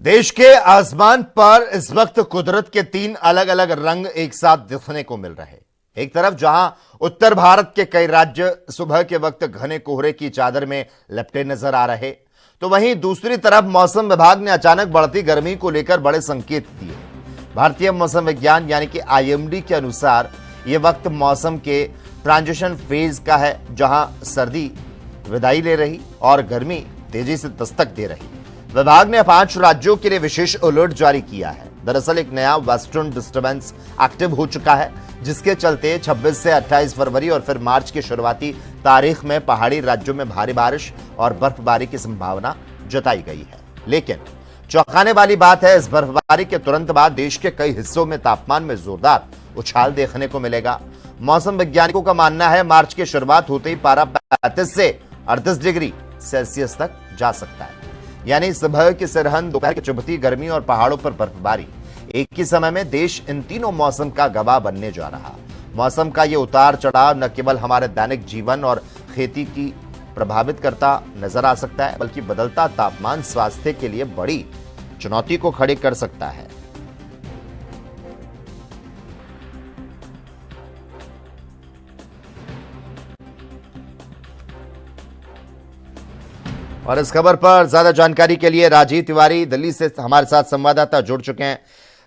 देश के आसमान पर इस वक्त कुदरत के तीन अलग अलग रंग एक साथ दिखने को मिल रहे। एक तरफ जहां उत्तर भारत के कई राज्य सुबह के वक्त घने कोहरे की चादर में लपटे नजर आ रहे, तो वहीं दूसरी तरफ मौसम विभाग ने अचानक बढ़ती गर्मी को लेकर बड़े संकेत दिए। भारतीय मौसम विज्ञान यानी कि आईएमडी के अनुसार यह वक्त मौसम के ट्रांजिशन फेज का है, जहां सर्दी विदाई ले रही और गर्मी तेजी से दस्तक दे रही। विभाग ने 5 राज्यों के लिए विशेष अलर्ट जारी किया है। दरअसल एक नया वेस्टर्न डिस्टर्बेंस एक्टिव हो चुका है, जिसके चलते 26 से 28 फरवरी और फिर मार्च की शुरुआती तारीख में पहाड़ी राज्यों में भारी बारिश और बर्फबारी की संभावना जताई गई है। लेकिन चौंकाने वाली बात है, इस बर्फबारी के तुरंत बाद देश के कई हिस्सों में तापमान में जोरदार उछाल देखने को मिलेगा। मौसम वैज्ञानिकों का मानना है मार्च की शुरुआत होते ही पारा 35 से 38 डिग्री सेल्सियस तक जा सकता है। यानी सुबह की सिरहन, दोपहर की चुभती गर्मी और पहाड़ों पर बर्फबारी, एक ही समय में देश इन तीनों मौसम का गवाह बनने जा रहा। मौसम का ये उतार चढ़ाव न केवल हमारे दैनिक जीवन और खेती की प्रभावित करता नजर आ सकता है, बल्कि बदलता तापमान स्वास्थ्य के लिए बड़ी चुनौती को खड़ी कर सकता है। और इस खबर पर ज्यादा जानकारी के लिए राजीव तिवारी दिल्ली से हमारे साथ संवाददाता जुड़ चुके हैं।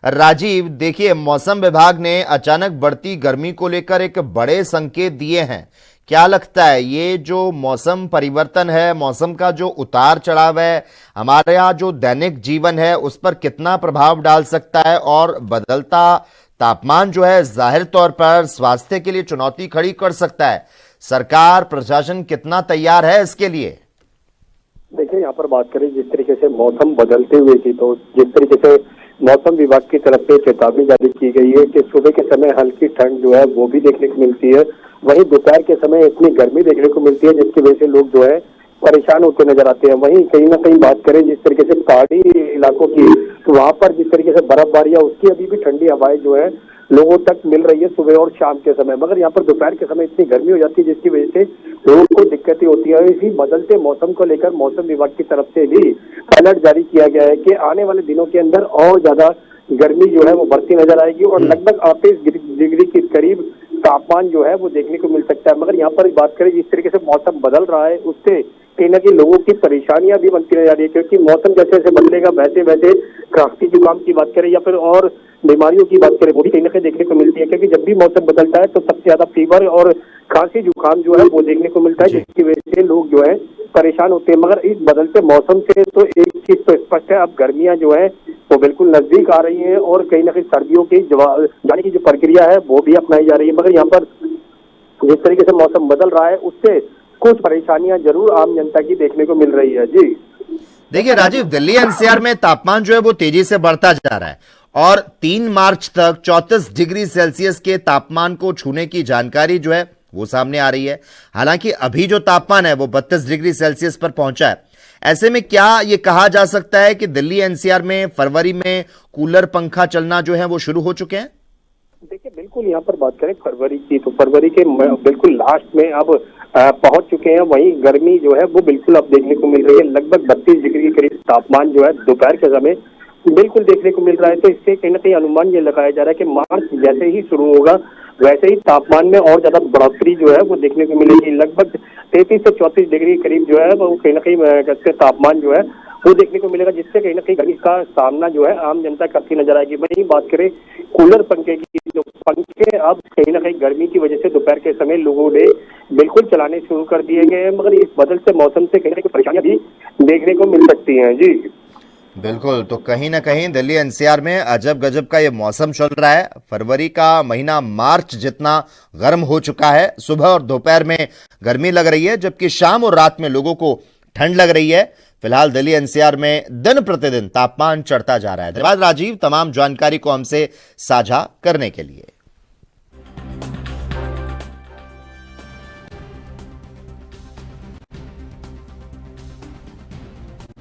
राजीव, देखिए, मौसम विभाग ने अचानक बढ़ती गर्मी को लेकर एक बड़े संकेत दिए हैं। क्या लगता है ये जो मौसम परिवर्तन है, मौसम का जो उतार चढ़ाव है, हमारे यहाँ जो दैनिक जीवन है उस पर कितना प्रभाव डाल सकता है? और बदलता तापमान जो है जाहिर तौर पर स्वास्थ्य के लिए चुनौती खड़ी कर सकता है। सरकार, प्रशासन कितना तैयार है इसके लिए? देखिए, यहाँ पर बात करें जिस तरीके से मौसम बदलते हुए की, तो जिस तरीके से मौसम विभाग की तरफ से चेतावनी जारी की गई है कि सुबह के समय हल्की ठंड जो है वो भी देखने को मिलती है, वहीं दोपहर के समय इतनी गर्मी देखने को मिलती है जिसकी वजह से लोग जो है परेशान होते नजर आते हैं। वहीं कहीं ना कहीं बात करें जिस तरीके से पहाड़ी इलाकों की, तो वहां पर जिस तरीके से बर्फबारी है उसकी अभी भी ठंडी हवाएं जो है लोगों तक मिल रही है सुबह और शाम के समय, मगर यहाँ पर दोपहर के समय इतनी गर्मी हो जाती है जिसकी वजह से लोगों को दिक्कतें होती है। इसी बदलते मौसम को लेकर मौसम विभाग की तरफ से भी अलर्ट जारी किया गया है कि आने वाले दिनों के अंदर और ज्यादा गर्मी जो है वो बढ़ती नजर आएगी और लगभग 38 डिग्री के करीब तापमान जो है वो देखने को मिल सकता है। मगर यहाँ पर बात करें जिस तरीके से मौसम बदल रहा है उससे कहीं ना कहीं लोगों की परेशानियां भी बनती नजर आ रही है, क्योंकि मौसम जैसे जैसे बदलेगा वैसे वैसे खांसी जुकाम की बात करें या फिर और बीमारियों की बात करें वो भी कहीं ना कहीं देखने को मिलती है, क्योंकि जब भी मौसम बदलता है तो सबसे ज्यादा फीवर और खांसी जुकाम जो है वो देखने को मिलता है, जिसकी वजह से लोग जो है परेशान होते हैं। मगर इस बदलते मौसम से तो एक चीज तो स्पष्ट है, अब गर्मियां जो है वो बिल्कुल नजदीक आ रही हैं और कहीं ना कहीं सर्दियों की जाने की जो प्रक्रिया है वो भी अपनाई जा रही है। मगर यहाँ पर जिस तरीके से मौसम बदल रहा है उससे कुछ परेशानियां जरूर आम जनता की देखने को मिल रही है। जी देखिए राजीव, दिल्ली एनसीआर में तापमान जो है वो तेजी से बढ़ता जा रहा है और 3 मार्च तक 34 डिग्री सेल्सियस के तापमान को छूने की जानकारी जो है वो सामने आ रही है। हालांकि अभी जो तापमान है वो 32 डिग्री सेल्सियस पर पहुंचा है। ऐसे में क्या ये कहा जा सकता है कि दिल्ली एनसीआर में फरवरी में कूलर, पंखा चलना जो है वो शुरू हो चुके हैं? देखिए, बिल्कुल यहाँ पर बात करें फरवरी की, तो फरवरी के बिल्कुल लास्ट में अब पहुंच चुके हैं। वहीं गर्मी जो है वो बिल्कुल अब देखने को मिल रही है, लगभग 32 डिग्री के करीब तापमान जो है दोपहर के समय बिल्कुल देखने को मिल रहा है। तो इससे कहीं ना कहीं अनुमान ये लगाया जा रहा है कि मार्च जैसे ही शुरू होगा वैसे ही तापमान में और ज्यादा बढ़ोतरी जो है वो देखने को मिलेगी। लगभग 33 से 34 डिग्री करीब जो है वो कहीं ना कहीं तापमान जो है वो देखने को मिलेगा, जिससे कहीं ना कहीं गर्मी का सामना जो है आम जनता करती नजर आएगी। वहीं बात करें कूलर, पंखे की, जो पंखे अब कहीं ना कहीं गर्मी की वजह से दोपहर के समय लोगों ने बिल्कुल चलाने शुरू कर दिए गए हैं, मगर इस बदलते मौसम से कहीं ना कहीं परेशानियां भी देखने को मिल सकती हैं। जी बिल्कुल, तो कहीं ना कहीं दिल्ली एनसीआर में अजब गजब का ये मौसम चल रहा है। फरवरी का महीना मार्च जितना गर्म हो चुका है, सुबह और दोपहर में गर्मी लग रही है, जबकि शाम और रात में लोगों को ठंड लग रही है। फिलहाल दिल्ली एनसीआर में दिन प्रतिदिन तापमान चढ़ता जा रहा है। धन्यवाद राजीव, तमाम जानकारी को हमसे साझा करने के लिए।